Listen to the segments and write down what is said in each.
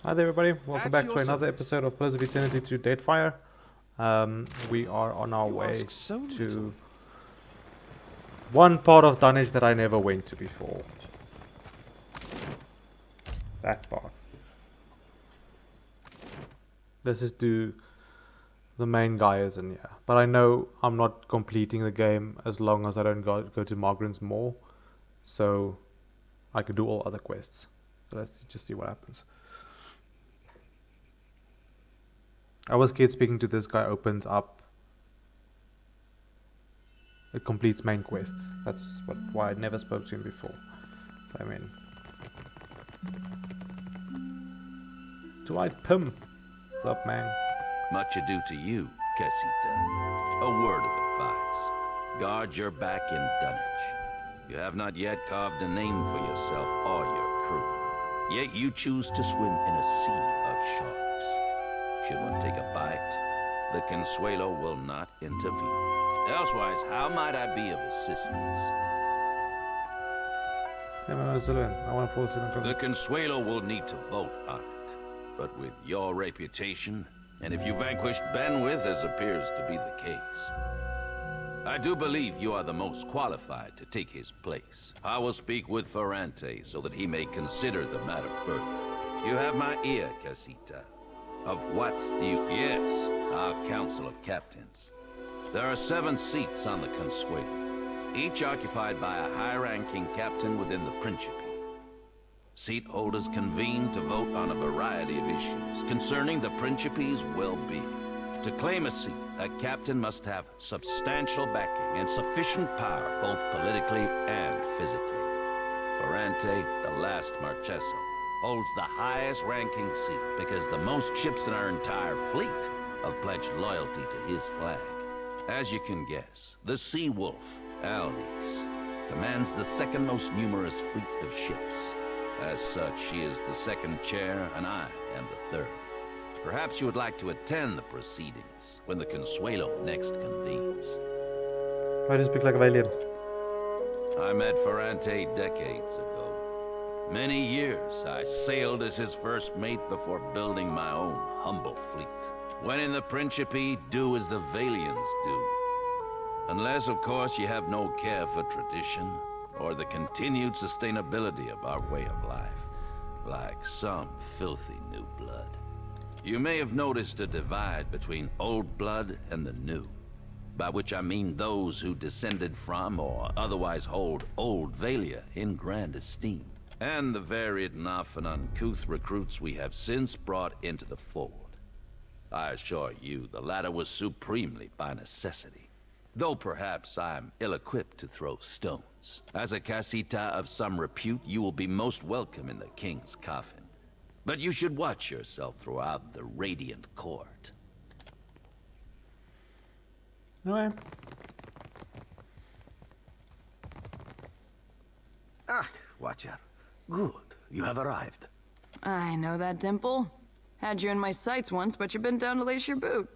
Hi there everybody, welcome back to another episode of Pillars of Eternity to Deadfire. We are on our way to one part of Dunnage that I never went to before. That part. This is to the main guy isn't here. But I know I'm not completing the game as long as I don't go to Margaret's Moor. So I could do all other quests. So let's just see what happens. I was scared speaking to this guy opens up. It completes main quests. That's why I never spoke to him before. I mean, Dwight Pym. What's up, man? Much ado to you, Casita. A word of advice. Guard your back in Dunnage. You have not yet carved a name for yourself or your crew. Yet you choose to swim in a sea of sharks. Should one take a bite, the Consuelo will not intervene. Elsewise, how might I be of assistance? The Consuelo will need to vote on it. But with your reputation, and if you vanquished Benwith, as appears to be the case, I do believe you are the most qualified to take his place. I will speak with Furrante so that he may consider the matter further. You have my ear, Casita. Of what do you... Yes, our council of captains. There are 7 seats on the Consuelo, each occupied by a high-ranking captain within the Principe. Seat holders convene to vote on a variety of issues concerning the Principe's well-being. To claim a seat, a captain must have substantial backing and sufficient power, both politically and physically. Ferrante, the last Marcheso, holds the highest ranking seat because the most ships in our entire fleet have pledged loyalty to his flag. As you can guess, the Sea Wolf, Aldis, commands the second most numerous fleet of ships. As such, she is the second chair and I am the third. Perhaps you would like to attend the proceedings when the Consuelo next convenes. Why do you speak like a violin? I met Ferrante decades ago. Many years I sailed as his first mate before building my own humble fleet. When in the Principe, do as the Valians do. Unless, of course, you have no care for tradition or the continued sustainability of our way of life, like some filthy new blood. You may have noticed a divide between old blood and the new, by which I mean those who descended from or otherwise hold old Valia in grand esteem, and the varied and often uncouth recruits we have since brought into the fold. I assure you, the latter was supremely by necessity, though perhaps I'm ill-equipped to throw stones. As a Casita of some repute, you will be most welcome in the king's coffin. But you should watch yourself throughout the Radiant Court. No. Ah, Watcher. Good. You have arrived. I know that dimple. Had you in my sights once, but you've been down to lace your boot.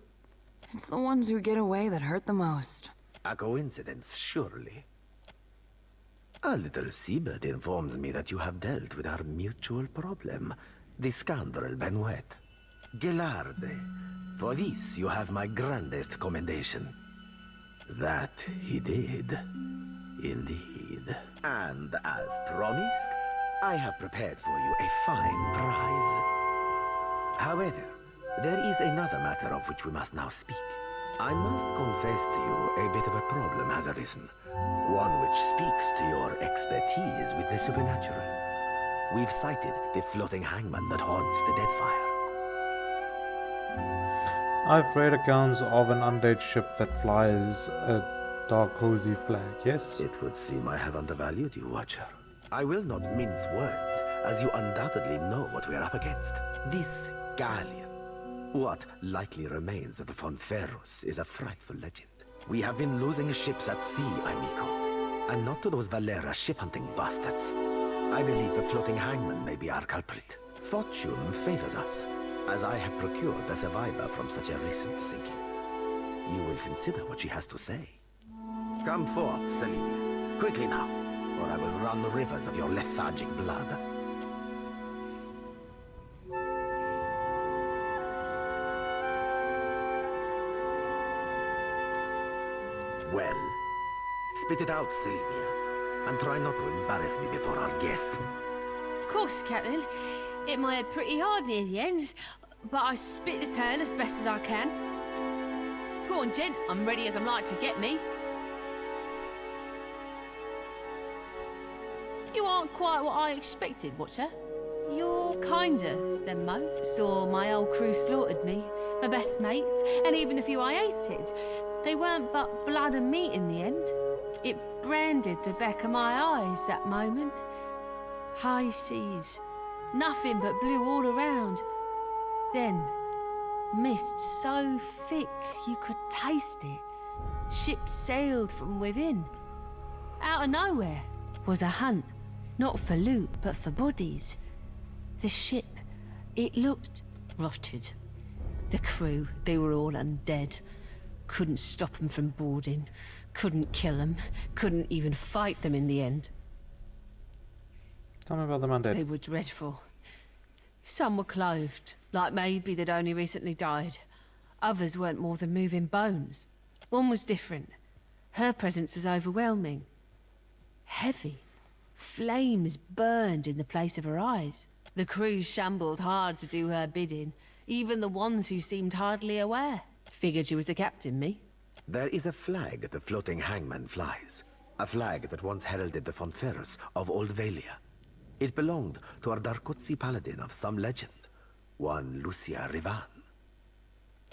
It's the ones who get away that hurt the most. A coincidence, surely. A little seabird informs me that you have dealt with our mutual problem, the scoundrel Benweth. Gelarde, for this you have my grandest commendation. That he did, indeed. And as promised, I have prepared for you a fine prize. However, there is another matter of which we must now speak. I must confess to you a bit of a problem has arisen. One which speaks to your expertise with the supernatural. We've sighted the floating hangman that haunts the Deadfire. I've read accounts of an undead ship that flies a dark cozy flag, yes? It would seem I have undervalued you, Watcher. I will not mince words, as you undoubtedly know what we are up against. This galleon. What likely remains of the Fonferros is a frightful legend. We have been losing ships at sea, amico. And not to those Valera ship-hunting bastards. I believe the floating hangman may be our culprit. Fortune favors us, as I have procured a survivor from such a recent sinking. You will consider what she has to say. Come forth, Selene. Quickly now, or I will run rivers of your lethargic blood. Spit it out, Selenia. And try not to embarrass me before our guest. Of course, Captain. Hit my head pretty hard near the end, but I spit the tale as best as I can. Go on, gent. I'm ready as I'm like to get me. You aren't quite what I expected, Watcher. You're kinder than most. Saw my old crew slaughtered me, my best mates, and even a few I hated. They weren't but blood and meat in the end. It branded the back of my eyes that moment. High seas, nothing but blue all around. Then, mist so thick you could taste it. Ships sailed from within. Out of nowhere was a hunt, not for loot, but for bodies. The ship, it looked rotted. The crew, they were all undead. Couldn't stop them from boarding, couldn't kill them, couldn't even fight them in the end. Tell me about the undead. They were dreadful. Some were clothed, like maybe they'd only recently died. Others weren't more than moving bones. One was different. Her presence was overwhelming. Heavy. Flames burned in the place of her eyes. The crew shambled hard to do her bidding, even the ones who seemed hardly aware. Figured she was the captain, me. There is a flag the floating hangman flies. A flag that once heralded the Fonferus of Old Valia. It belonged to a Darkotsi paladin of some legend, one Lucia Rivan.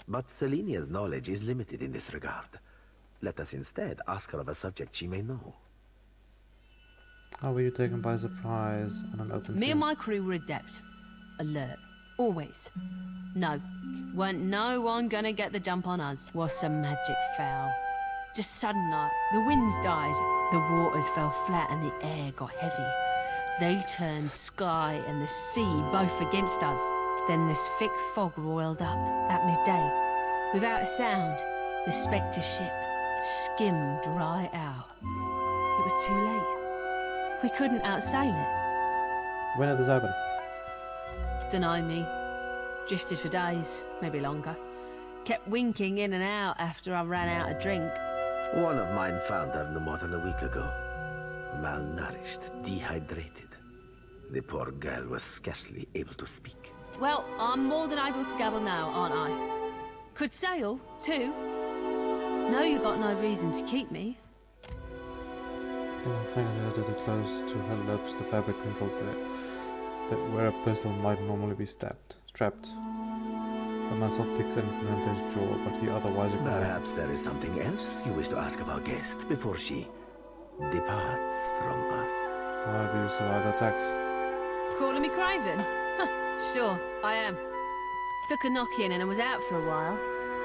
But Selenia's knowledge is limited in this regard. Let us instead ask her of a subject she may know. How were you taken by surprise on an open sea? Me and my crew were adept. Alert. Always. No. Weren't no one gonna get the jump on us. Was some magic foul. Just sudden like, the winds died, the waters fell flat and the air got heavy. They turned sky and the sea both against us. Then this thick fog roiled up at midday. Without a sound, the specter ship skimmed right out. It was too late. We couldn't outsail it. When did this happen? Dunno me. Drifted for days, maybe longer. Kept winking in and out after I ran out of drink. One of mine found her no more than a week ago. Malnourished, dehydrated. The poor girl was scarcely able to speak. Well, I'm more than able to gabble now, aren't I? Could sail, too. No, you got no reason to keep me. The finger that close to her lips, the fabric crinkled there. That where a pistol might normally be strapped. The muscle ticks in Furrante's jaw, but he otherwise ignored. Perhaps there is something else you wish to ask of our guest before she departs from us. How do you survive the attacks? Calling me craven? Huh, sure, I am. Took a knock-in and I was out for a while.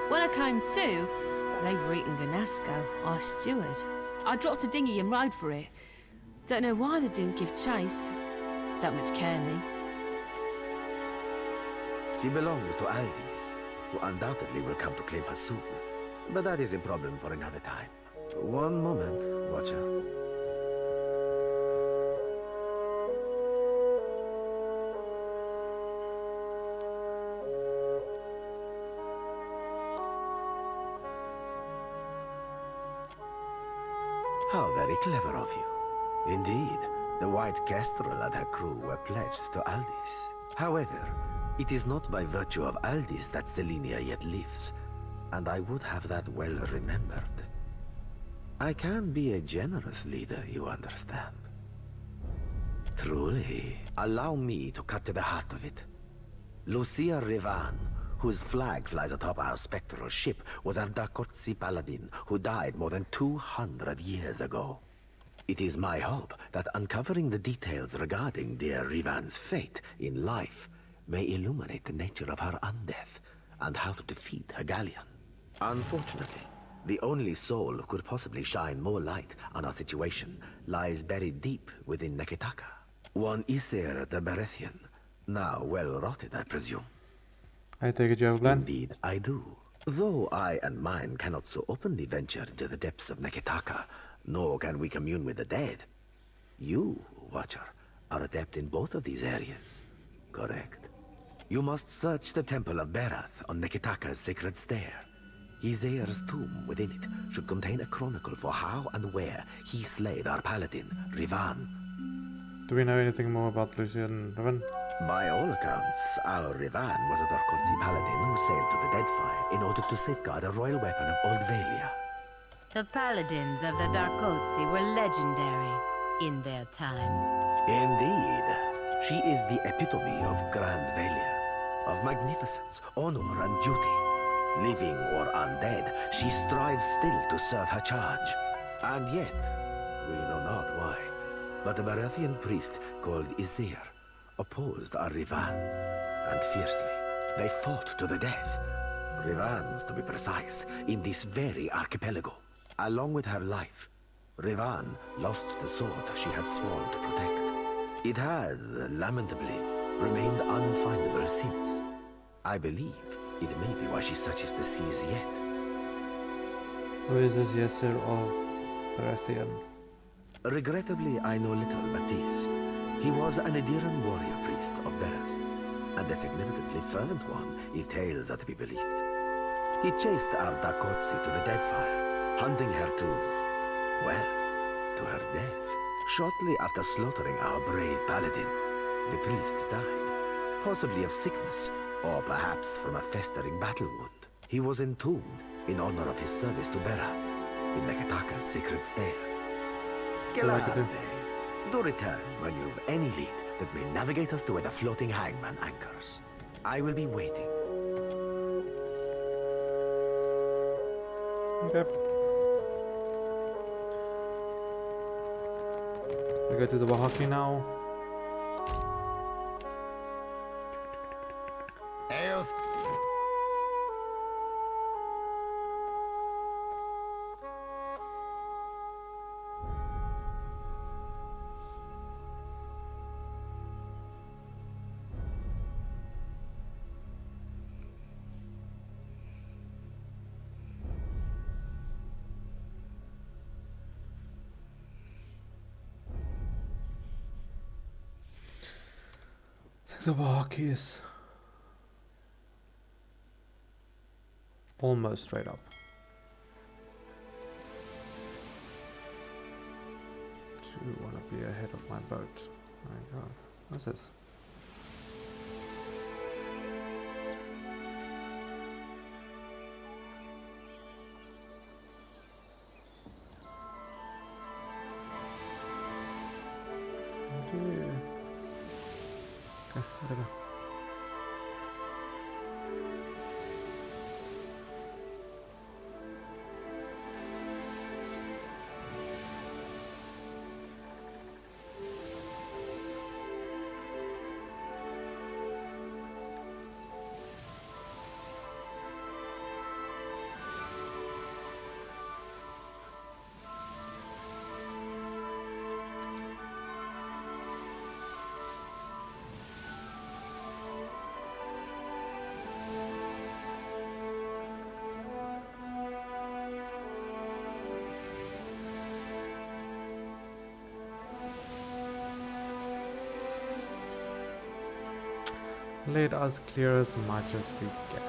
When I came to, they were eating Ganasco, our steward. I dropped a dinghy and rode for it. Don't know why they didn't give chase. Don't much care me. She belongs to Aldis, who undoubtedly will come to claim her soon. But that is a problem for another time. One moment, Watcher. How very clever of you. Indeed, the White Kestrel and her crew were pledged to Aldis. However, it is not by virtue of Aldis that Selenia yet lives, and I would have that well remembered. I can be a generous leader, you understand. Truly, allow me to cut to the heart of it. Lucia Rivan, whose flag flies atop our spectral ship, was a Darkotsi paladin who died more than 200 years ago. It is my hope that uncovering the details regarding dear Rivan's fate in life may illuminate the nature of her undeath and how to defeat her galleon. Unfortunately, the only soul who could possibly shine more light on our situation lies buried deep within Neketaka. One Isir the Berathian, now well rotted, I presume. I take it you have a plan? Indeed, I do. Though I and mine cannot so openly venture into the depths of Neketaka, nor can we commune with the dead. You, Watcher, are adept in both of these areas, correct? You must search the temple of Berath on Neketaka's sacred stair. Isaiah's tomb within it should contain a chronicle for how and where he slayed our paladin, Rivan. Do we know anything more about Lucian Riven? By all accounts, our Rivan was a Darkotsi paladin who sailed to the Deadfire in order to safeguard a royal weapon of Old Valia. The paladins of the Darkotsi were legendary in their time. Indeed. She is the epitome of Grand Valia, of magnificence, honor, and duty. Living or undead, she strives still to serve her charge. And yet, we know not why, but a Berathian priest called Isir opposed our Rivan, and fiercely, they fought to the death. Rivan's, to be precise, in this very archipelago. Along with her life, Rivan lost the sword she had sworn to protect. It has, lamentably, remained unfindable since. I believe it may be why she searches the seas yet. Who is this Yesir of Berathian? Regrettably, I know little but this. He was an Ediran warrior priest of Berath, and a significantly fervent one, if tales are to be believed. He chased our Dakotsi to the Deadfire, hunting her to, well, to her death. Shortly after slaughtering our brave paladin, the priest died, possibly of sickness, or perhaps from a festering battle wound. He was entombed in honor of his service to Berath in Neketaka's sacred stair. Galleon, do return when you've any lead that may navigate us to where the floating hangman anchors. I will be waiting. Okay. We go to the Wahaki now. The Wahaki is almost straight up. Do you want to be ahead of my boat? Oh my god, what's this? Let us clear as much as we can.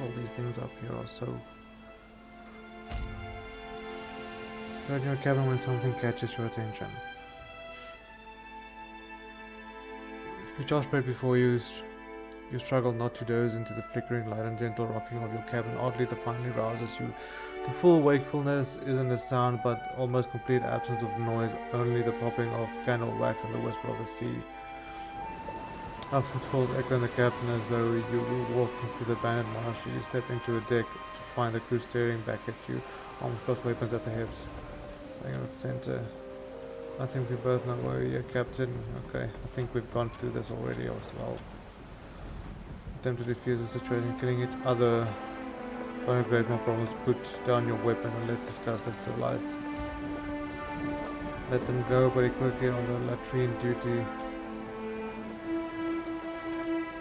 All these things up here are so... You're in your cabin when something catches your attention. You toss bread before you. You struggle not to doze into the flickering light and gentle rocking of your cabin. Oddly, the finally rouses you to full wakefulness. Isn't a sound, but almost complete absence of noise. Only the popping of candle wax and the whisper of the sea. Our footfalls echo in the cabin as though you walk into the abandoned marsh. You step into a deck to find the crew staring back at you, arms crossed, weapons at the hips. Hang on, center. I think we both know where you're, Captain. Okay, I think we've gone through this already as well. Attempt to defuse the situation, killing each other. Don't create more problems. Put down your weapon and let's discuss this civilized. Let them go, but quickly on the latrine duty.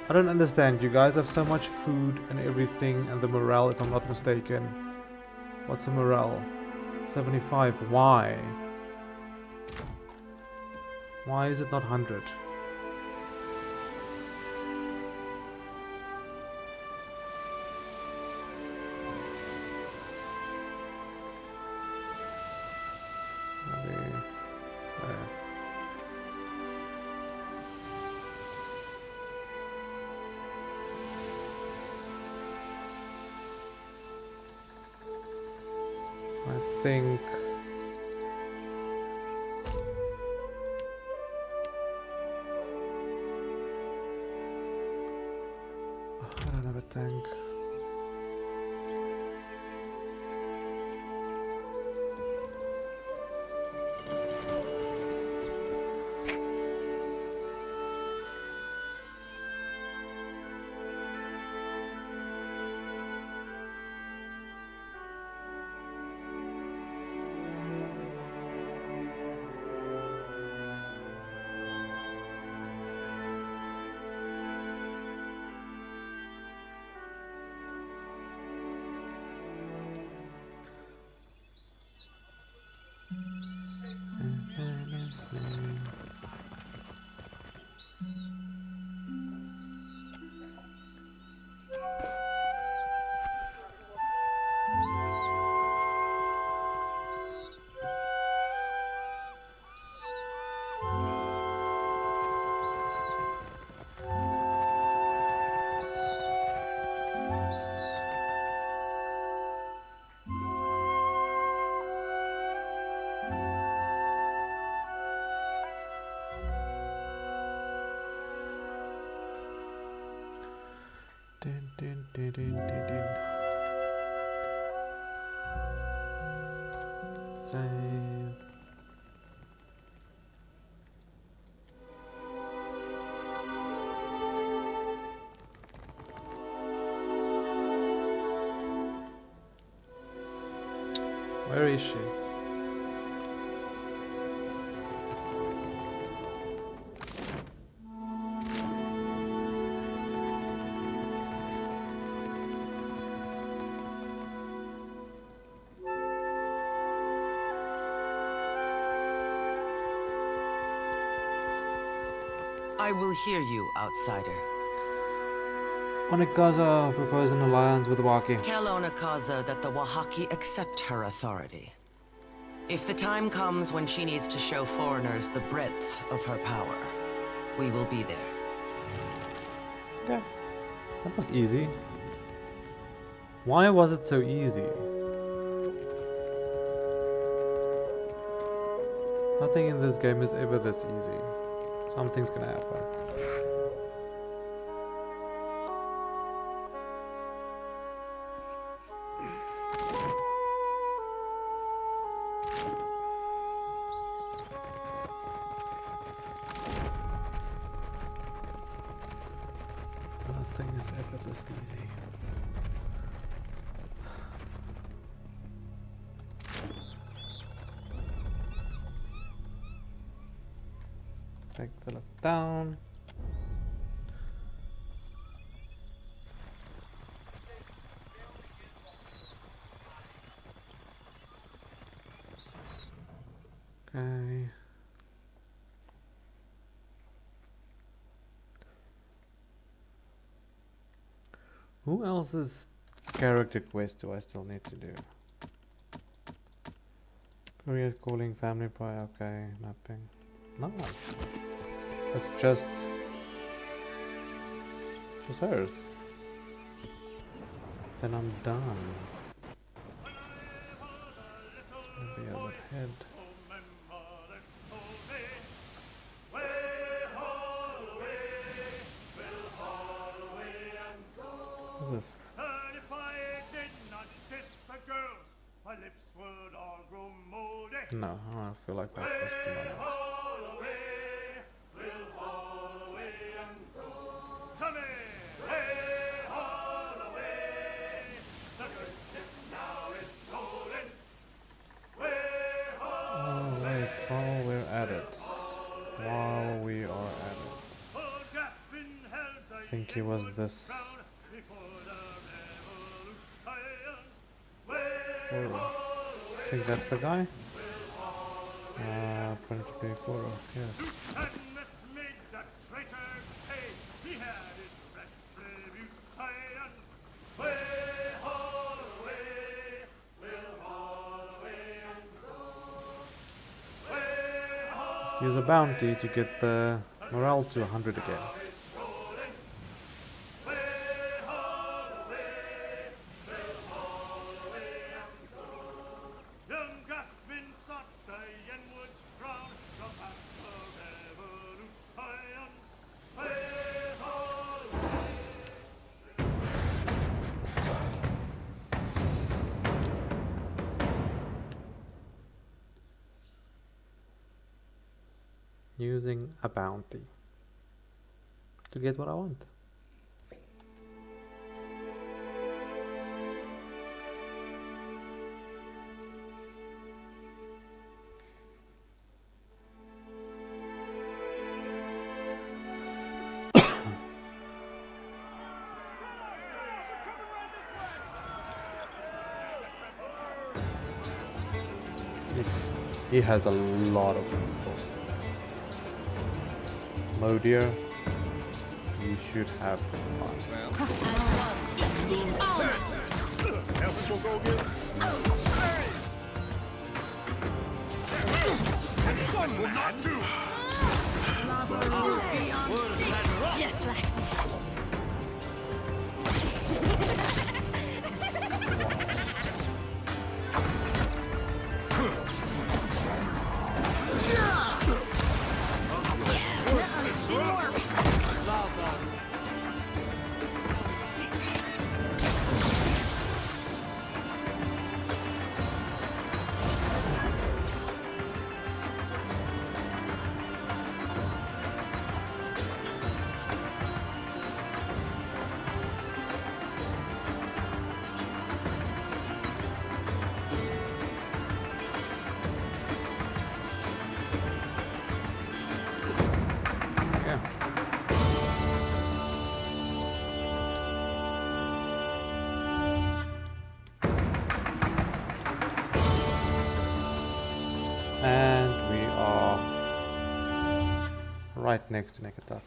I don't understand. You guys have so much food and everything, and the morale, if I'm not mistaken. What's the morale? 75. Why? Why is it not 100? I think I don't have a tank. Save. Where is she? I will hear you, outsider. Onekaza proposed an alliance with Wahaki. Tell Onekaza that the Wahaki accept her authority. If the time comes when she needs to show foreigners the breadth of her power, we will be there. Yeah, that was easy. Why was it so easy? Nothing in this game is ever this easy. Something's gonna happen. Nothing is ever this easy. Take the look down. Okay. Who else's character quest do I still need to do? Career calling, family prior, okay, mapping. No. It's just hers. Then I'm done. Maybe I would head. What's this? And if I did not kiss the girls, my lips would all grow moldy. No, I don't feel like that was the moment. think he was this. Oh, I think that's the guy. Principally Goro, yes. Use a bounty to get the morale to 100 again. Using a bounty to get what I want. He has a lot of info. Modier, you should have fun. Just like that. And we are right next to Neketaka.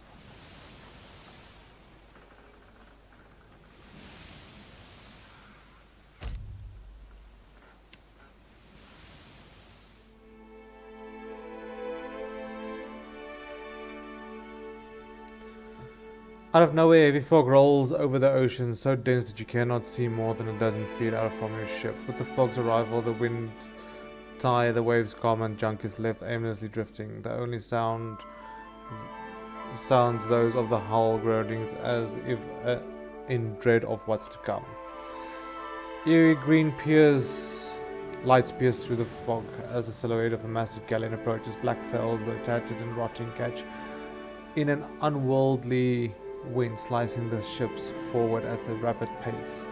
Out of nowhere, heavy fog rolls over the ocean, so dense that you cannot see more than a dozen feet out from your ship. With the fog's arrival, the wind die, the waves calm, and junk is left aimlessly drifting. The only sounds those of the hull groanings, as if in dread of what's to come. Eerie green lights pierce through the fog as the silhouette of a massive galleon approaches. Black sails, though tattered and rotting, catch in an unworldly wind, slicing the ships forward at a rapid pace.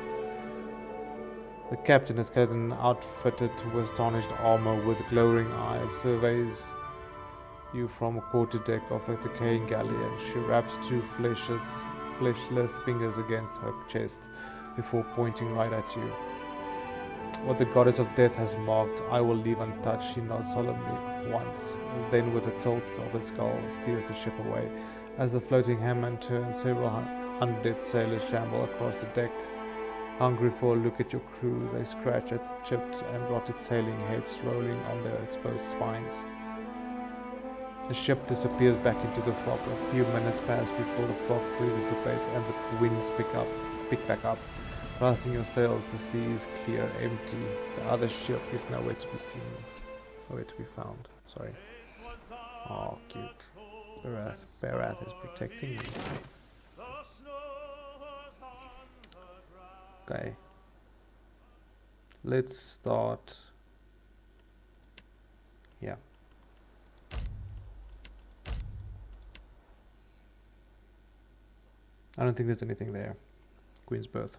The captain, a skeleton outfitted with tarnished armor with glowering eyes, surveys you from a quarterdeck of the decaying galleon. She wraps two fleshless fingers against her chest before pointing right at you. What the goddess of death has marked, I will leave untouched, she nods solemnly once. Then with a tilt of her skull, steers the ship away. As the floating hammer turns, several undead sailors shamble across the deck. Hungry for a look at your crew, they scratch at the chipped and rotted sailing heads rolling on their exposed spines. The ship disappears back into the fog. A few minutes pass before the fog fully dissipates and the winds pick back up. Casting your sails, the sea is clear, empty. The other ship is nowhere to be seen. Nowhere to be found. Sorry. Oh, cute. Berath is protecting me. Okay. Let's start. Yeah. I don't think there's anything there. Queen's Birth.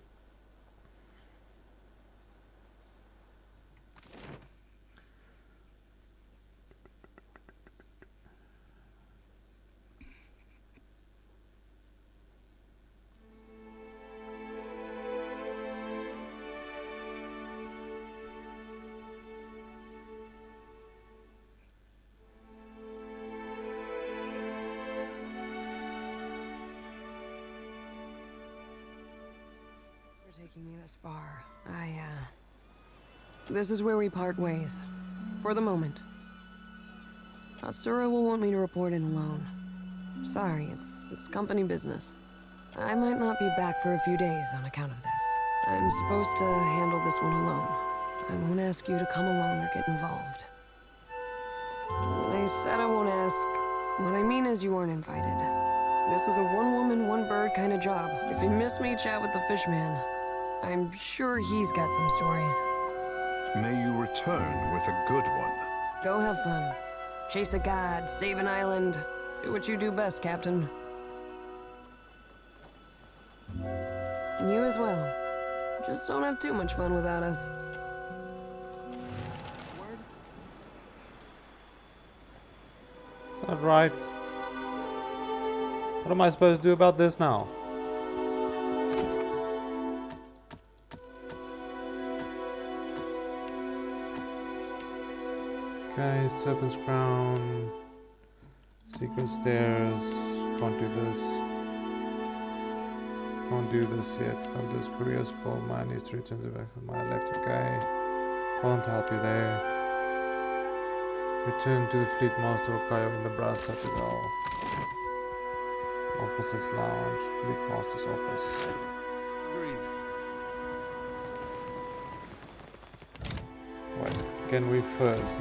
taking me this far. This is where we part ways. For the moment. Atsura will want me to report in alone. Sorry, it's company business. I might not be back for a few days on account of this. I'm supposed to handle this one alone. I won't ask you to come along or get involved. When I said I won't ask, what I mean is you aren't invited. This is a one-woman, one-bird kind of job. If you miss me, chat with the fishman. I'm sure he's got some stories. May you return with a good one. Go have fun. Chase a god, save an island. Do what you do best, Captain. You as well. Just don't have too much fun without us. Is that right? What am I supposed to do about this now? Okay, Serpent's Crown. Secret Stairs. Can't do this. Can't do this yet. Can't do this career scroll. Man needs to return to back to my left. Okay. Can't help you there. Return to the Fleet Master Okayo in the Brass Citadel. Officers Lounge. Fleet Master's office. Agreed. Wait, can we first?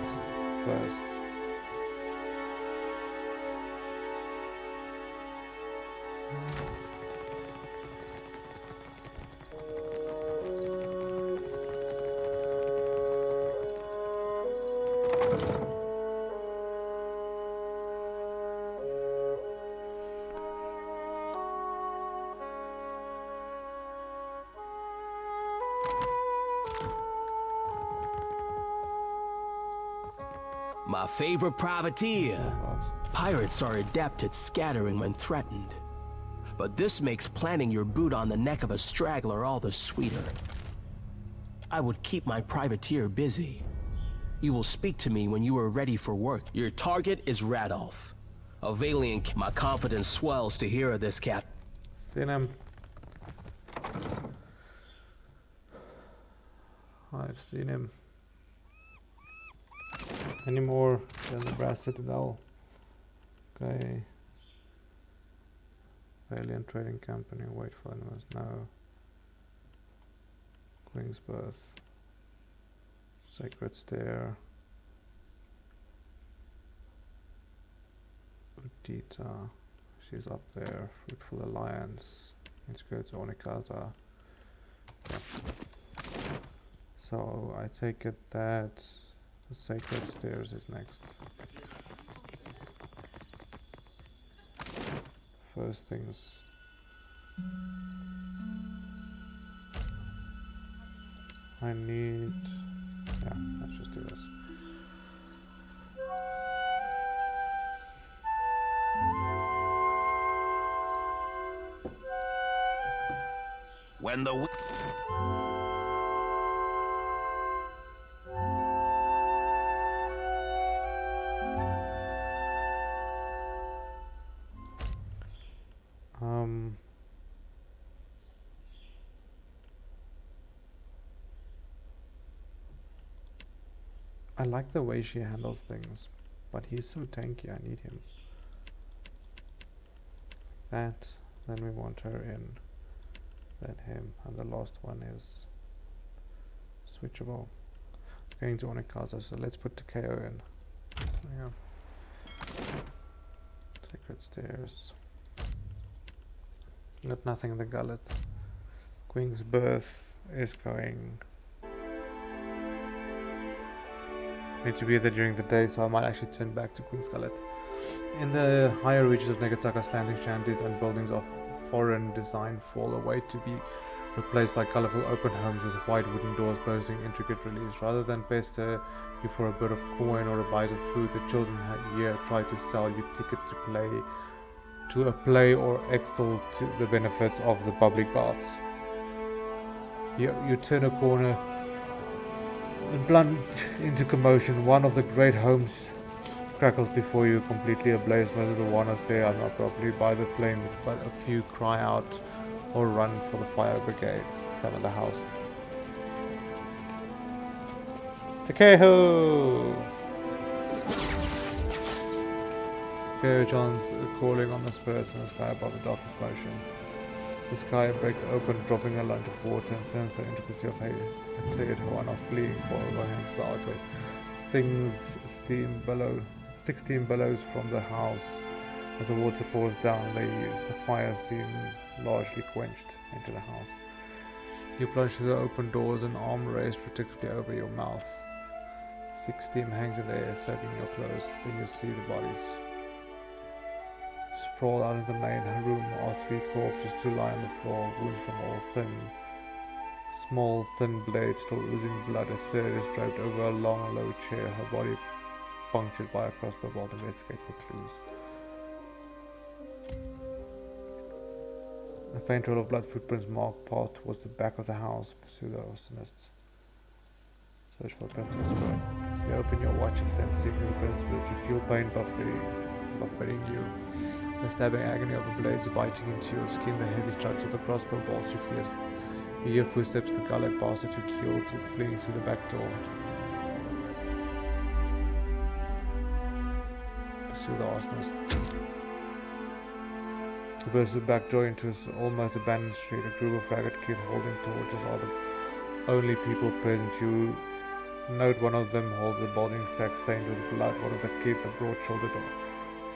My favorite privateer. What? Pirates are adept at scattering when threatened. But this makes planting your boot on the neck of a straggler all the sweeter. I would keep my privateer busy. You will speak to me when you are ready for work. Your target is Radolf. A valiant. My confidence swells to hear of this, Cap. Seen him. I've seen him. Any more than the Brass Citadel? Okay. Alien Trading Company. Wait for animals. No. Queen's Birth. Sacred Stair. Udita. She's up there. Fruitful Alliance. Let's go to Onekaza. Yeah. So I take it that the Sacred Stairs is next. First things. I need. Yeah, let's just do this. When the I like the way she handles things, but he's so tanky, I need him. That, then we want her in, then him, and the last one is switchable. Going to Onekaza, so let's put the KO in. Yeah. Sacred Stairs. Got nothing in the gullet. Queen's Birth is going. Need to be there during the day, so I might actually turn back to Queen's Gullet. In the higher reaches of Neketaka, standing shanties and buildings of foreign design fall away to be replaced by colourful open homes with white wooden doors boasting intricate reliefs. Rather than pester you for a bit of coin or a bite of food, the children here try to sell you tickets to a play or extol to the benefits of the public baths. You turn a corner and plunge into commotion. One of the great homes crackles before you, completely ablaze. Most of the ones there are not properly by the flames, but a few cry out or run for the fire brigade. Examine the house. Takeho! John's calling on the spirits in the sky above the darkest motion. The sky breaks open, dropping a lunge of water and sends the intricacy of hay. A tired Hoana fleeing for overhangs the archways. Thick steam billows from the house. As the water pours down, the fire seems largely quenched into the house. You plunge through the open doors, an arm raised protectively over your mouth. Thick steam hangs in the air, soaking your clothes. Then you see the bodies. Sprawled out in the main room are 3 corpses, 2 lie on the floor, wounds from all small thin blades still oozing blood. A third is draped over a long low chair, her body punctured by a crossbow bolt. Investigate for clues. A faint trail of blood footprints mark path towards the back of the house. Pursue the arsonists. Search for Princess Spirit. You open your watch and sense seeking the Princess Spirit. You feel pain buffeting you. The stabbing agony of the blades biting into your skin, the heavy strikes of the crossbow bolts you feel. You hear footsteps to gullet past it, you killed, you fleeing through the back door. Pursue the arsonist. You burst the back door into an almost abandoned street. A group of faggot kids holding torches are the only people present. You note one of them holds a bulging sack stained with blood. One of the kids, a broad-shouldered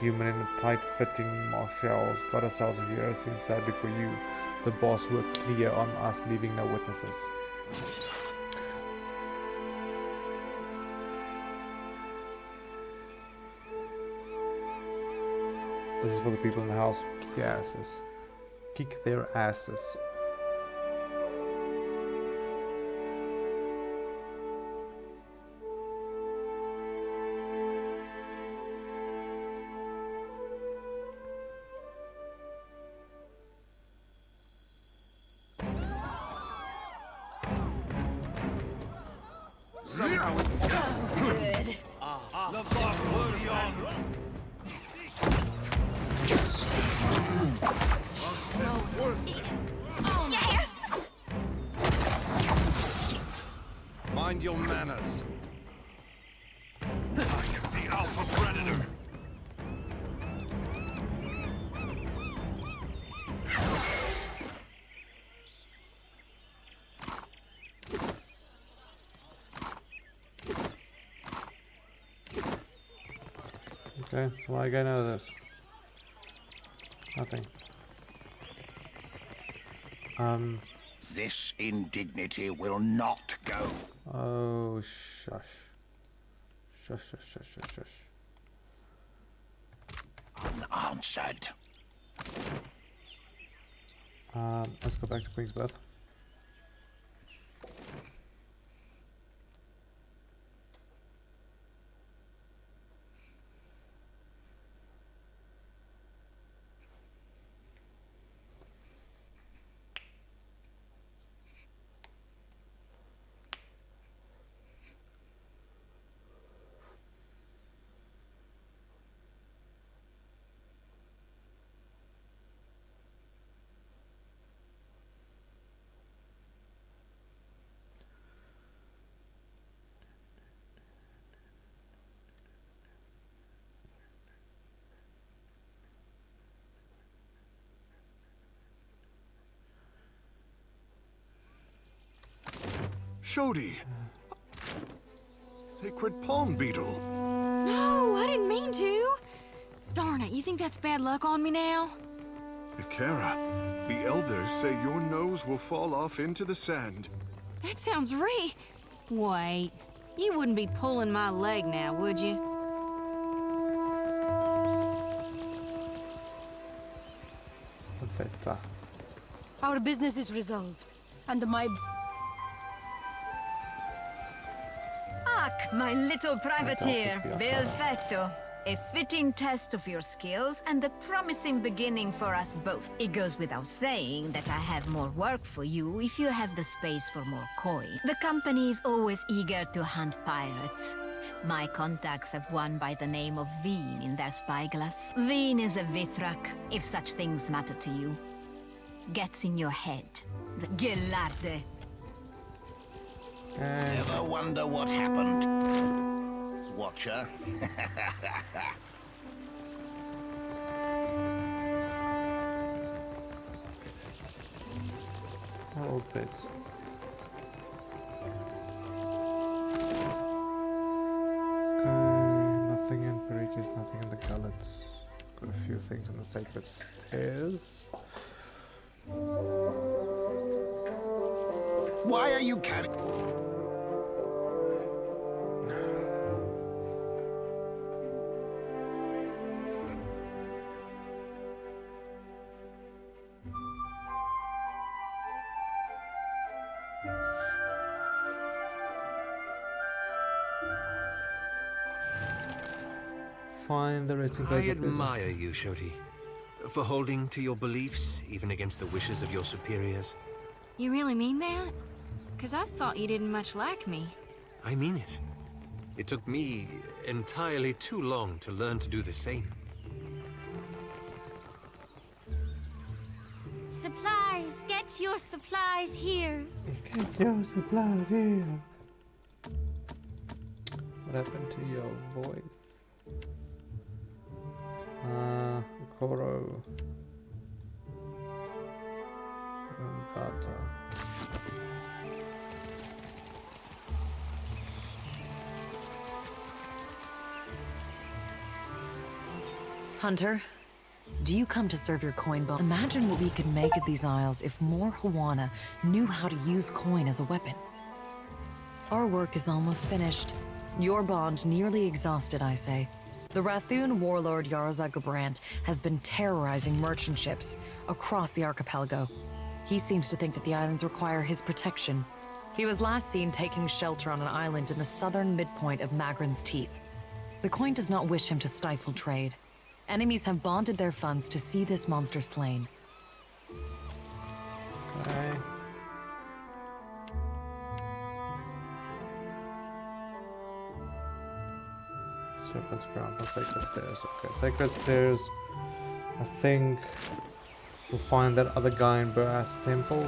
human in a tight-fitting martials, got ourselves a hero. Seems sadly for you. The boss were clear on us, leaving no witnesses. This is for the people in the house. Kick their asses. Kick their asses. Good. Mind your manners. I am the alpha predator. Okay, so what do I get out of this? Nothing. This indignity will not go. Oh, shush. Shush, shush, shush, shush, shush. Unanswered. Let's go back to Queen's Birth. Shodi! Sacred palm beetle! No, I didn't mean to! Darn it, you think that's bad luck on me now? Ikera, the elders say your nose will fall off into the sand. That sounds Wait, you wouldn't be pulling my leg now, would you? Perfetta. Our business is resolved, and my... Ak, my little privateer, Belfetto. A fitting test of your skills and a promising beginning for us both. It goes without saying that I have more work for you if you have the space for more coin. The company is always eager to hunt pirates. My contacts have one by the name of Veen in their spyglass. Veen is a Vithrak, if such things matter to you. Gets in your head. Gelarde. Ever wonder what happened? Watcher. Old bits. Nothing in Perikis, nothing in the gullets. Got a few things on the sacred stairs. Why are you carrying? Find the resting I place. admire you, Shoti, for holding to your beliefs, even against the wishes of your superiors. You really mean that? Because I thought you didn't much like me. I mean it. It took me entirely too long to learn to do the same. Supplies! Get your supplies here! Get your supplies here! What happened to your voice? Koro. Gata. Hunter, do you come to serve your coin belt? Imagine what we could make of these isles if more Huana knew how to use coin as a weapon. Our work is almost finished. Your bond nearly exhausted, I say. The Rathun warlord Yarza Gabrant has been terrorizing merchant ships across the archipelago. He seems to think that the islands require his protection. He was last seen taking shelter on an island in the southern midpoint of Magran's Teeth. The coin does not wish him to stifle trade. Enemies have bonded their funds to see this monster slain. Okay. Serpent's Ground, not Sacred Stairs. Okay, Sacred Stairs. I think we'll find that other guy in Berath's temple.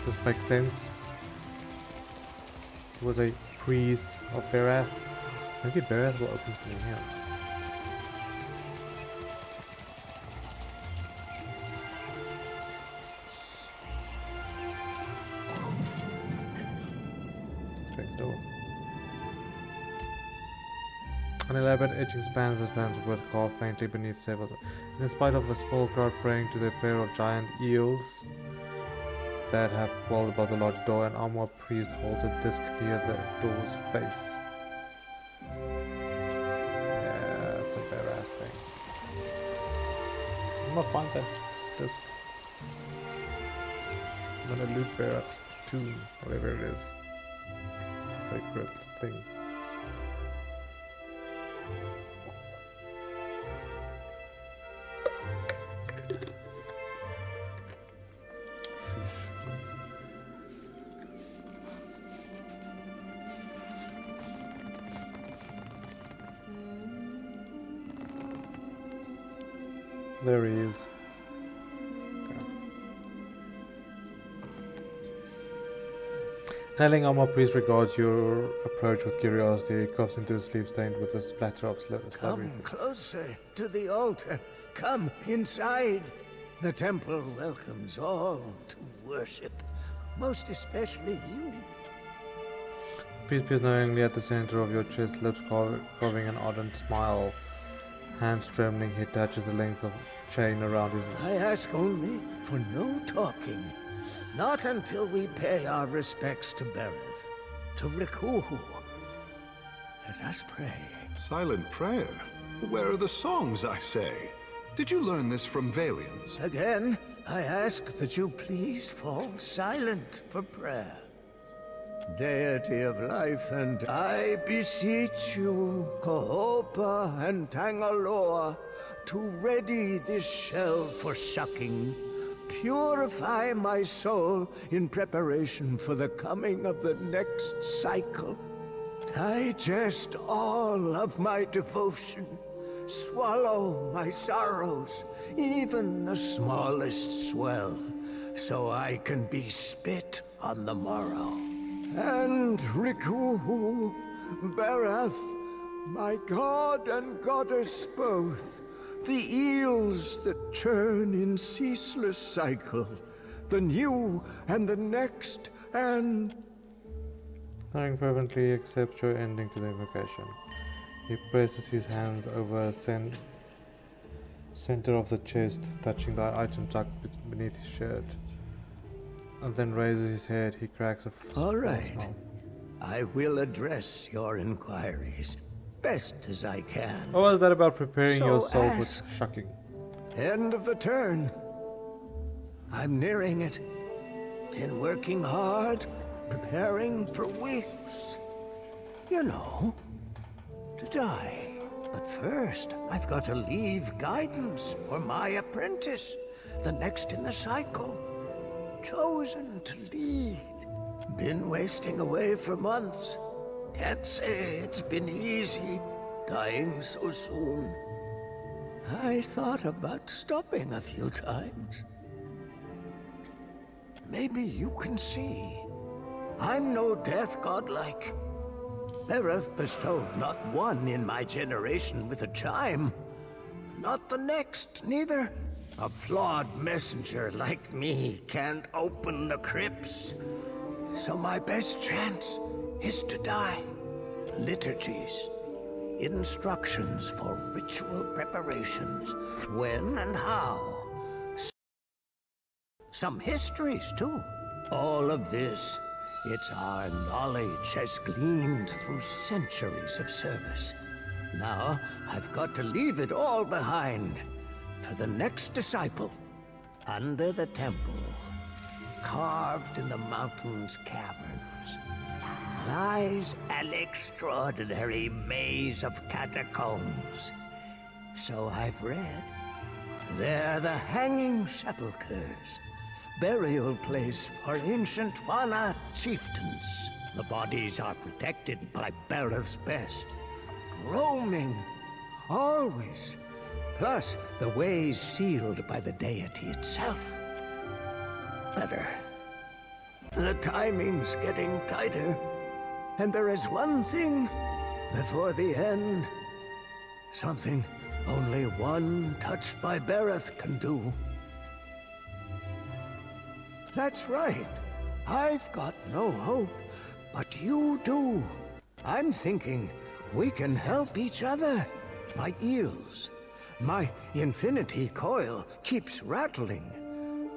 This makes sense. He was a priest of Berath. Maybe Berath will open for me here. An elaborate etching spans the lands with carved faintly beneath several. In spite of a small crowd praying to the prayer of giant eels that have crawled above the large door, an armored priest holds a disc near the door's face. Yeah, that's a Berath thing. I'm gonna find that disc. I'm gonna loot Berath's tomb, whatever it is. Sacred thing. There he is. Okay. Hailing armor priest regards your approach with curiosity. He coughs into his sleeve stained with a splatter of slurry. Come closer to the altar. Come inside. The temple welcomes all to worship, most especially you. Priest peers knowingly at the center of your chest, lips carving an ardent smile. Hands trembling, he touches the length of chain around his neck. I ask only for no talking. Not until we pay our respects to Berath, to Rikuhu. Let us pray. Silent prayer? Where are the songs, I say? Did you learn this from Valians? Again, I ask that you please fall silent for prayer. Deity of life, and I beseech you, Kohopa and Tangaloa, to ready this shell for sucking. Purify my soul in preparation for the coming of the next cycle. Digest all of my devotion. Swallow my sorrows, even the smallest swell, so I can be spit on the morrow. And Riku, Berath, my god and goddess both, the eels that churn in ceaseless cycle, the new and the next, and... Knowing fervently accepts your ending to the invocation. He places his hands over a center of the chest, touching the item tucked beneath his shirt. And then raises his head. He cracks a All right. smile. I will address your inquiries best as I can. What was that about preparing So yourself ask. with shucking? End of the turn. I'm nearing it. Been working hard, preparing for weeks. You know, to die. But first, I've got to leave guidance for my apprentice, the next in the cycle. Chosen to lead. Been wasting away for months. Can't say it's been easy, dying so soon. I thought about stopping a few times. Maybe you can see. I'm no death godlike. Berath bestowed not one in my generation with a chime. Not the next, neither. A flawed messenger like me can't open the crypts. So my best chance is to die. Liturgies, instructions for ritual preparations, when and how. Some histories, too. All of this, it's our knowledge has gleaned through centuries of service. Now, I've got to leave it all behind for the next disciple. Under the temple, carved in the mountain's caverns, lies an extraordinary maze of catacombs. So I've read. They're the hanging sepulchres, burial place for ancient Wana chieftains. The bodies are protected by Berath's best, roaming, always. Plus, the ways sealed by the deity itself. Better. The timing's getting tighter. And there is one thing before the end. Something only one touched by Berath can do. That's right. I've got no hope, but you do. I'm thinking we can help each other. My eels. My infinity coil keeps rattling.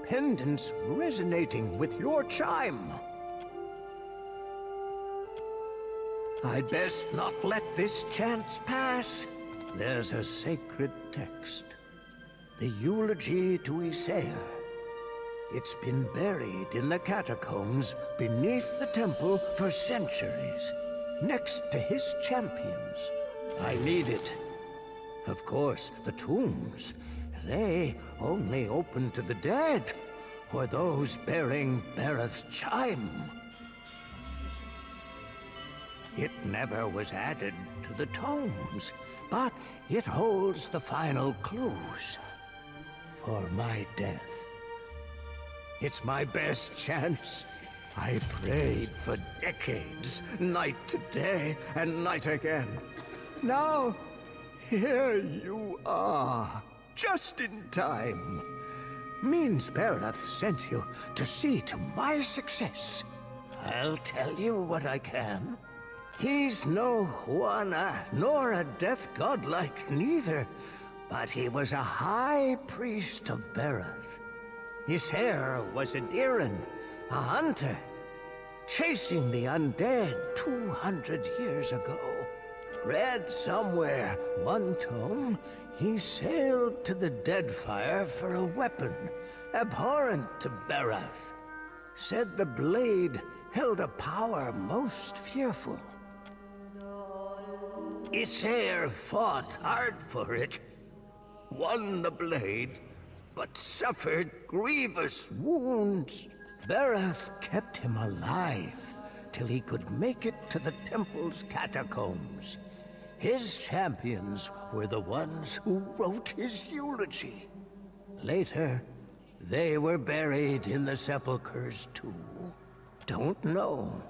Pendants resonating with your chime. I'd best not let this chance pass. There's a sacred text. The eulogy to Isaiah. It's been buried in the catacombs beneath the temple for centuries, next to his champions. I need it. Of course, the tombs, they only open to the dead, or those bearing Berath's chime. It never was added to the tomes, but it holds the final clues for my death. It's my best chance. I prayed for decades, night to day and night again. Now, here you are, just in time. Means Berath sent you to see to my success. I'll tell you what I can. He's no Wana, nor a death godlike neither, but he was a high priest of Berath. His hair was a Diran, a hunter, chasing the undead 200 years ago. Read somewhere, one tome, he sailed to the Deadfire for a weapon, abhorrent to Berath. Said the blade held a power most fearful. Isaiah fought hard for it, won the blade, but suffered grievous wounds. Berath kept him alive, till he could make it to the temple's catacombs. His champions were the ones who wrote his eulogy. Later, they were buried in the sepulchres too. Don't know.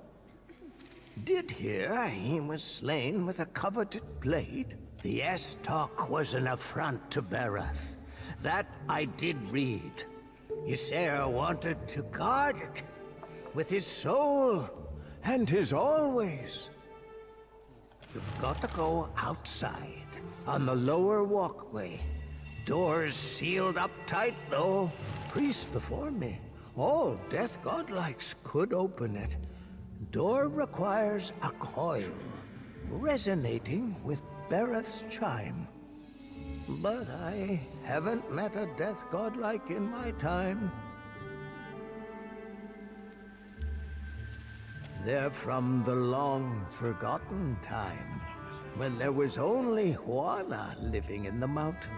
Did hear he was slain with a coveted blade. The S-talk was an affront to Berath. That I did read. Ysera wanted to guard it with his soul and his always. You've got to go outside, on the lower walkway. Doors sealed up tight, though. Priests before me, all death godlikes, could open it. Door requires a coil, resonating with Berath's chime. But I haven't met a death godlike in my time. They're from the long-forgotten time, when there was only Juana living in the mountain.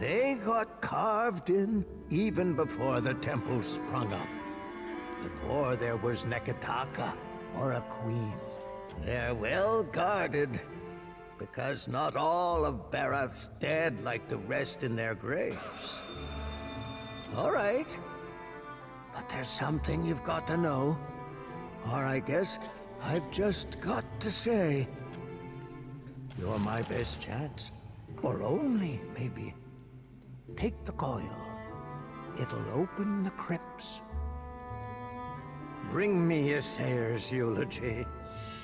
They got carved in even before the temple sprung up. Before there was Neketaka or a queen. They're well guarded, because not all of Berath's dead like the rest in their graves. All right, but there's something you've got to know. Or I guess I've just got to say, you're my best chance. Or only, maybe. Take the coil. It'll open the crypts. Bring me a sayer's eulogy,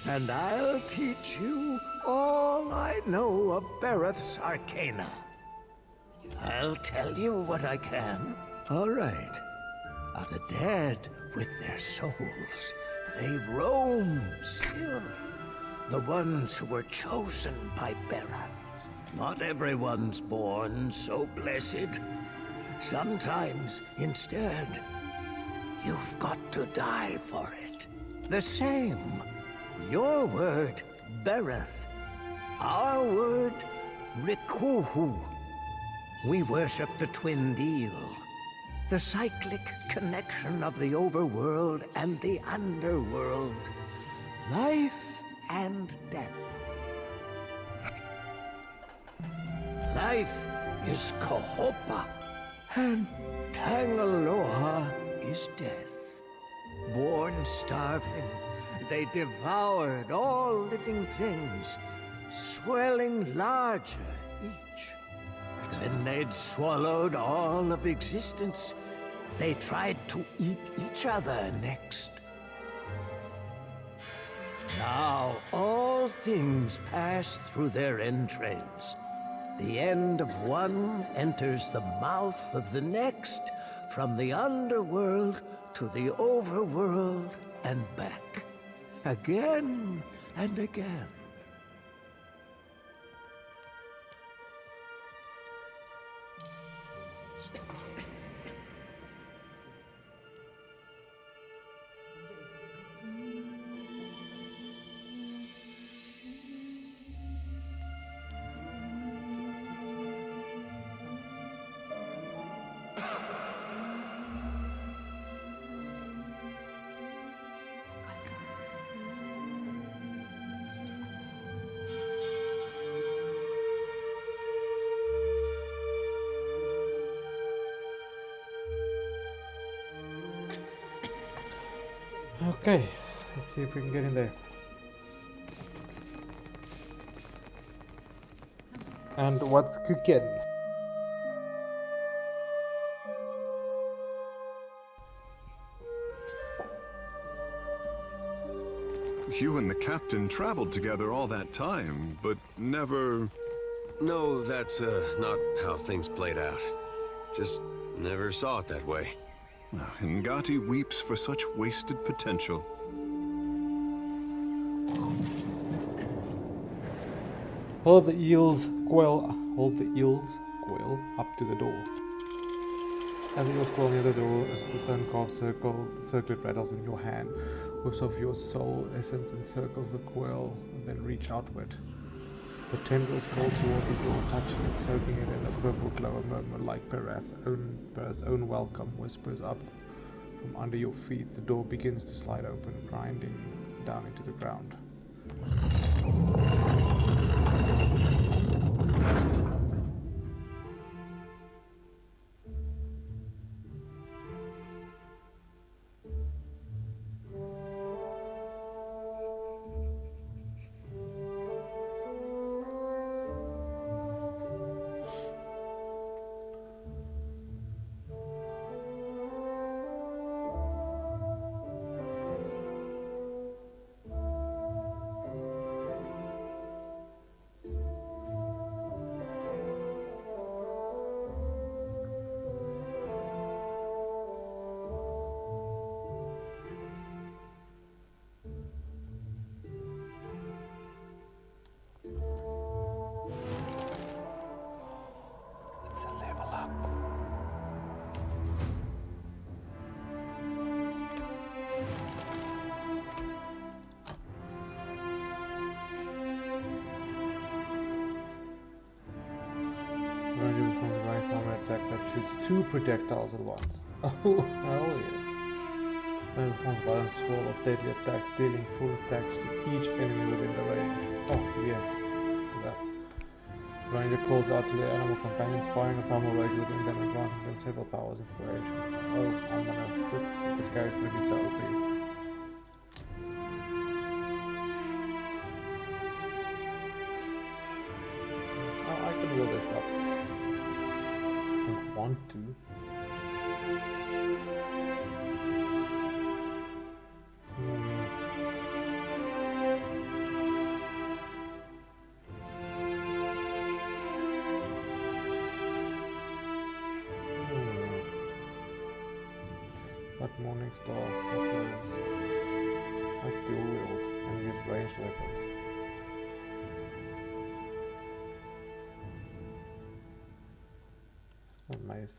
and I'll teach you all I know of Berath's arcana. I'll tell you what I can. All right. Are the dead with their souls? They roam still. The ones who were chosen by Berath. Not everyone's born so blessed. Sometimes, instead, you've got to die for it. The same. Your word, Berath. Our word, Rikuhu. We worship the twin deal. The cyclic connection of the overworld and the underworld. Life and death. Life is Kahopa, and Tangaloa is death. Born starving, they devoured all living things, swelling larger each. Then they'd swallowed all of existence. They tried to eat each other next. Now all things pass through their entrails. The end of one enters the mouth of the next, from the underworld to the overworld and back. Again and again. Okay, let's see if we can get in there. And what's cooking? You and the captain traveled together all that time, but never... No, that's not how things played out. Just never saw it that way. Ngati weeps for such wasted potential. Hold the eel's coil up to the door. As the eel's coil near the door, as the stone carved circlet rattles in your hand, whips off your soul essence and circles the coil, and then reach outward. The tendrils crawl toward the door, touching it, soaking it in a purple glow. A murmur like Berath's own welcome whispers up from under your feet. The door begins to slide open, grinding down into the ground. Shoots 2 projectiles at once. Oh, hell yes. Then performs violent scroll of deadly attacks, dealing full attacks to each enemy within the range. Oh, yes. That. Ranger calls out to their animal companions, firing a pummel rage within them and granting them several powers inspiration. Oh, I'm gonna... This guy's gonna be so OP. Oh, I can wheel this up. Want to. But Morning Star afterwards like dual wield and use ranged weapons. Nice.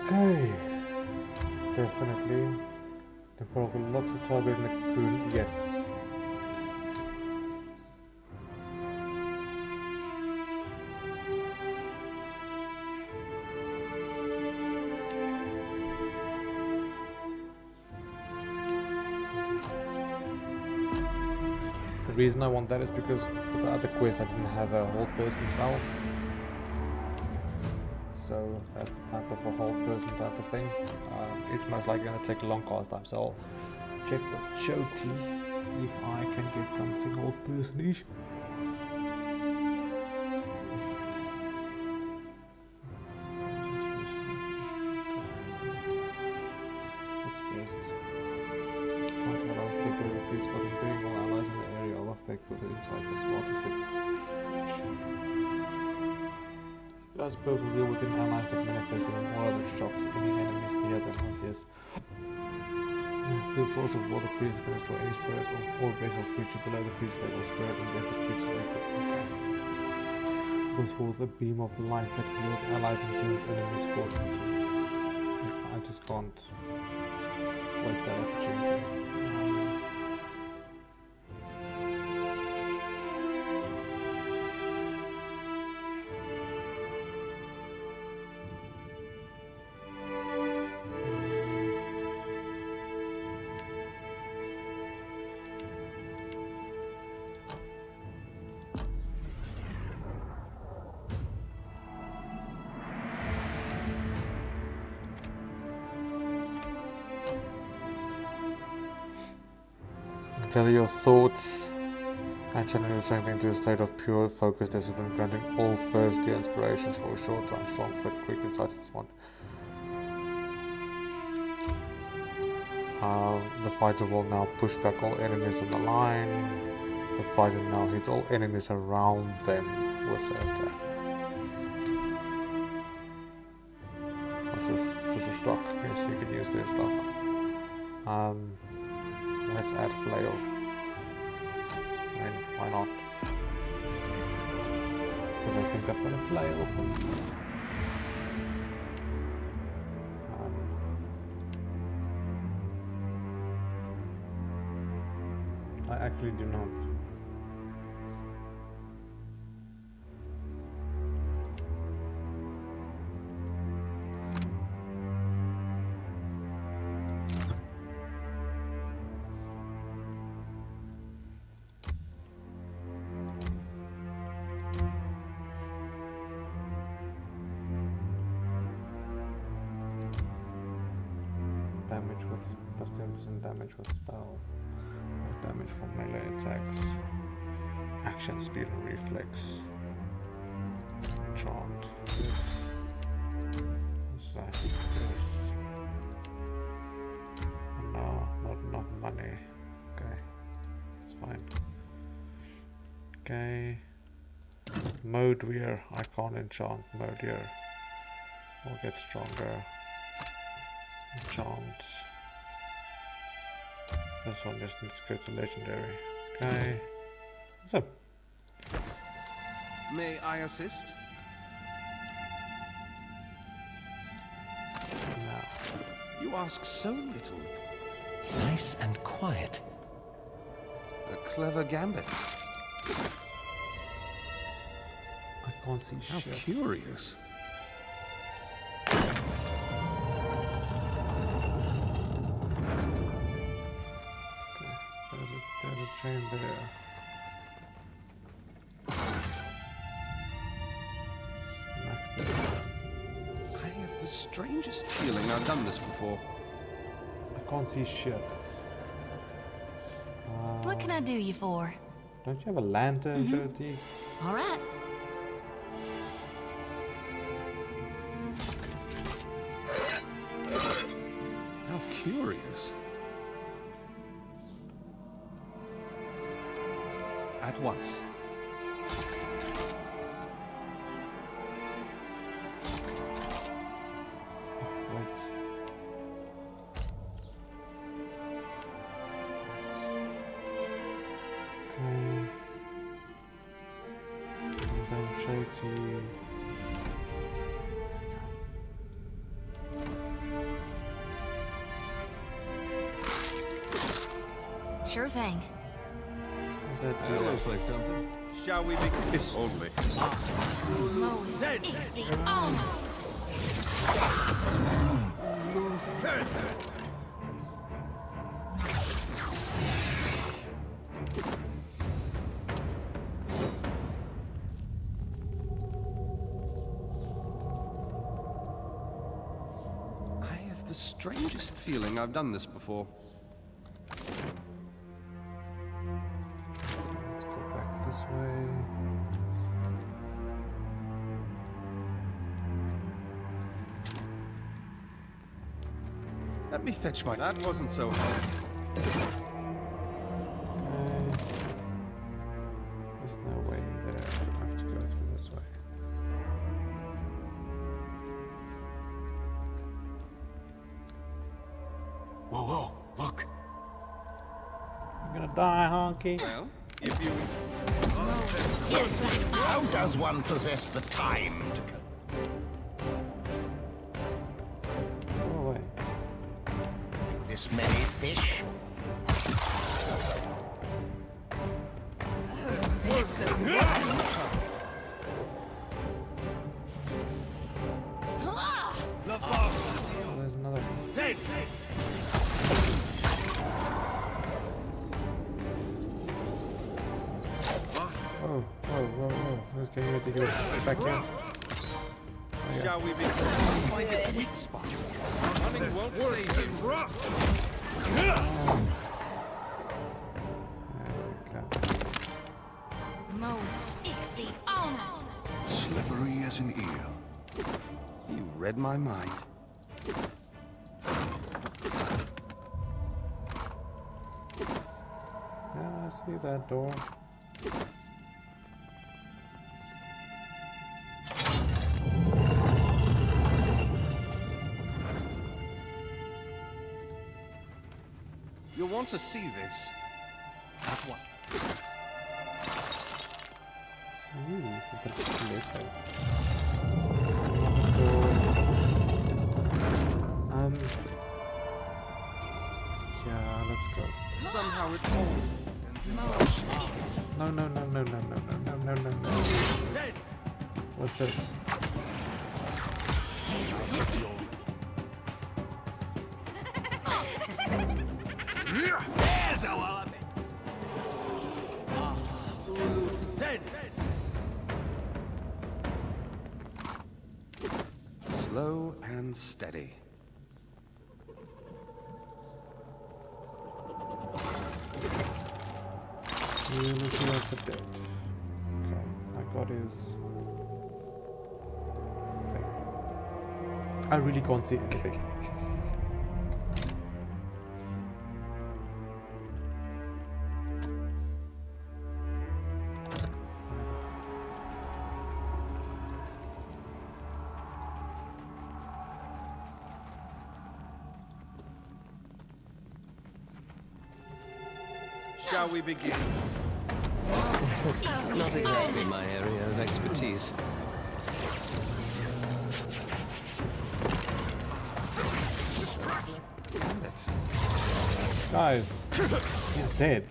Okay. Definitely. The program locks the target in the cocoon. Yes. The reason I want that is because with the other quest I didn't have a whole person spell. So that's the type of a whole person type of thing. It's most likely going to take a long cast time, so I'll check with Jyoti if I can get something whole person-ish. What's first? Can't allow people to repeat what imperial allies in the area of effect with the inside for smartest As both deal within allies that manifest in more other shocks any enemies near them, I guess. The force of war, the priest can destroy any spirit or vessel creature below the priest level spirit and rest the creature's equity. Goes forth a beam of light that heals allies and turns enemies caught into. I just can't waste that opportunity. Gather your thoughts and channel your strength into a state of pure focus discipline, granting all first-year inspirations for a short time, strong, fit, quick, insightful one. The fighter will now push back all enemies on the line. The fighter now hits all enemies around them with the attack. This is a stock. Yes, you can use their stock. Let's add flail. I mean, why not? Because I think I've got a flail for you. I actually do not. damage with plus 10% damage with spell. No damage from melee attacks. Action speed and reflex. Churned. This. That. This. No, not enough money. Okay. It's fine. Okay. Mode weir. I can't enchant mode here. We'll get stronger. Enchant. This one just needs to go to legendary. Okay. What's up? May I assist? No. You ask so little. Nice and quiet. A clever gambit. I can't see How shit. curious. There's a chain there. I have the strangest feeling I've done this before. I can't see shit. What can I do you for? Don't you have a lantern, Jyoti? All right. How curious. At once. Wait. Okay. And then Jyoti. Sure thing. That looks like something. Shall we begin? If only. I have the strangest feeling I've done this before. Let's go back this way. Let me fetch my... That wasn't so hard. Okay. There's no way there. I have to go through this way. Whoa, whoa, look. I'm gonna die, Honky. Well, if you... How does one possess the time to... Go away. This many fish? Oh, there's another one. Whoa, whoa, whoa, whoa. Who's getting ready to go back in? Oh, Shall we be... Find its weak spot. Running won't save him. Slippery as an eel. You read my mind. Yeah, I see that door. You'll want to see this. At what? Ooh, it's a bit later. Yeah, let's go. Somehow it's all... No, no, no, no, no, no, no, no, no, no, no. What's this? There's a wallop. Slow and steady. of the dead. Okay, I got his thing. I really can't see anything. Shall we begin? Not exactly my area of expertise. Distraction. Damn it. Guys, he's dead.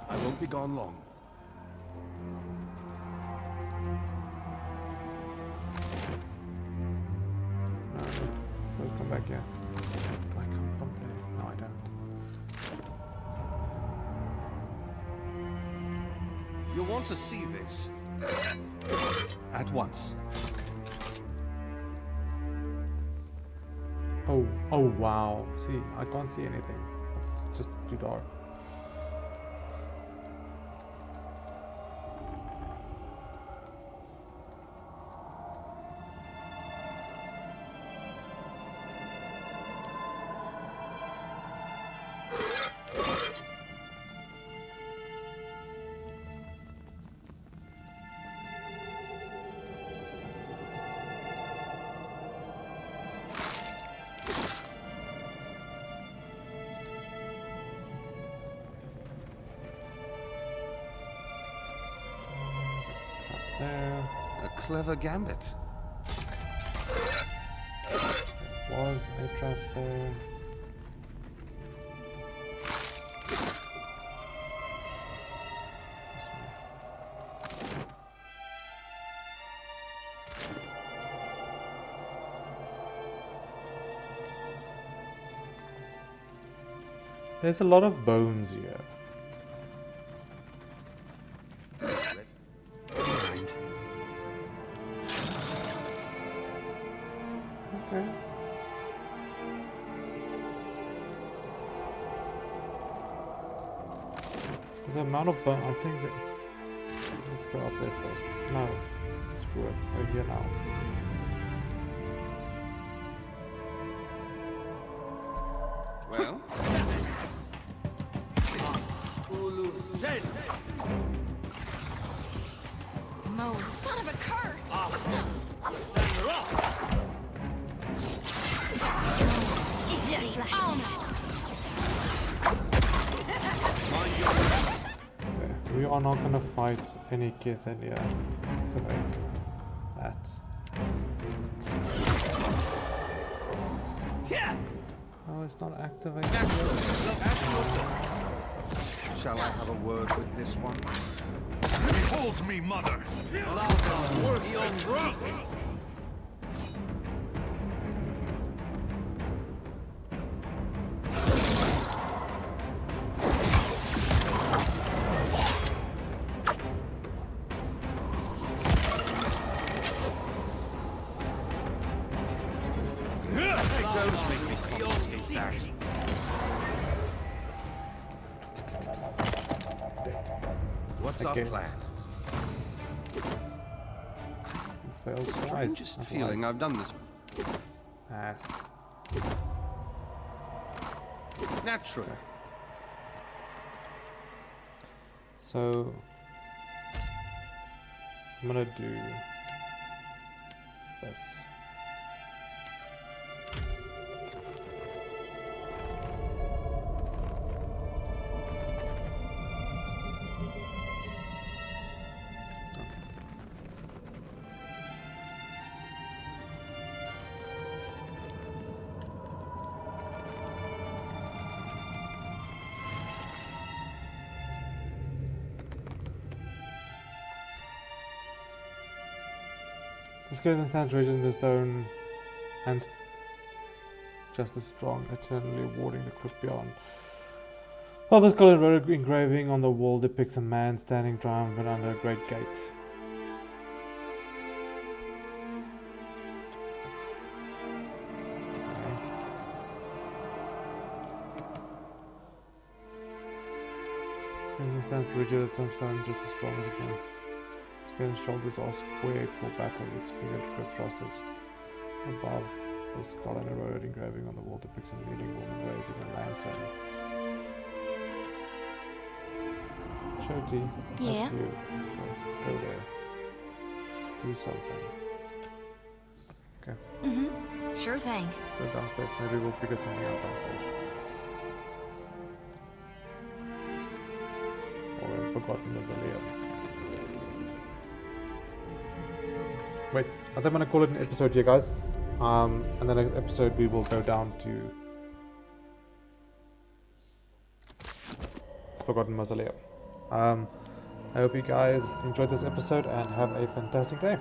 I won't be gone long. Let's come back here. Do I come from there? No, I don't. You'll want to see this. At once. Oh wow. See, I can't see anything. It's just too dark. There. A clever gambit. There was a trap there. There's a lot of bones here. Okay. There's the amount of bone. I think that. Let's go up there first. No. Screw it. We're here now. Well? Mo, son of a cur! Okay, we are not gonna fight any chieftain here. So wait. That. Oh, it's not activated. Shall I have a word with this one? Behold me, mother! What's our plan? Failed twice. Strangest feeling I've done this. Ass. Naturally. So I'm gonna do this. This skeleton stands rigid in the stone and just as strong, eternally warding the crypt beyond. While the skull and engraving on the wall depicts a man standing triumphant under a great gate. Stands rigid at some stone, just as strong as it can. Its head and shoulders are squared for battle, its finger grip trusted. Above the skull and a road engraving on the wall depicts a kneeling woman raising a lantern. Shoti, Yeah? that's you. Go there. Do something. Okay. Mm-hmm. Sure thing. Go downstairs. Maybe we'll figure something out downstairs. Or in Forgotten Mausoleum. Wait, I think I'm gonna call it an episode here, guys. And the next episode we will go down to Forgotten Mausoleum. I hope you guys enjoyed this episode and have a fantastic day.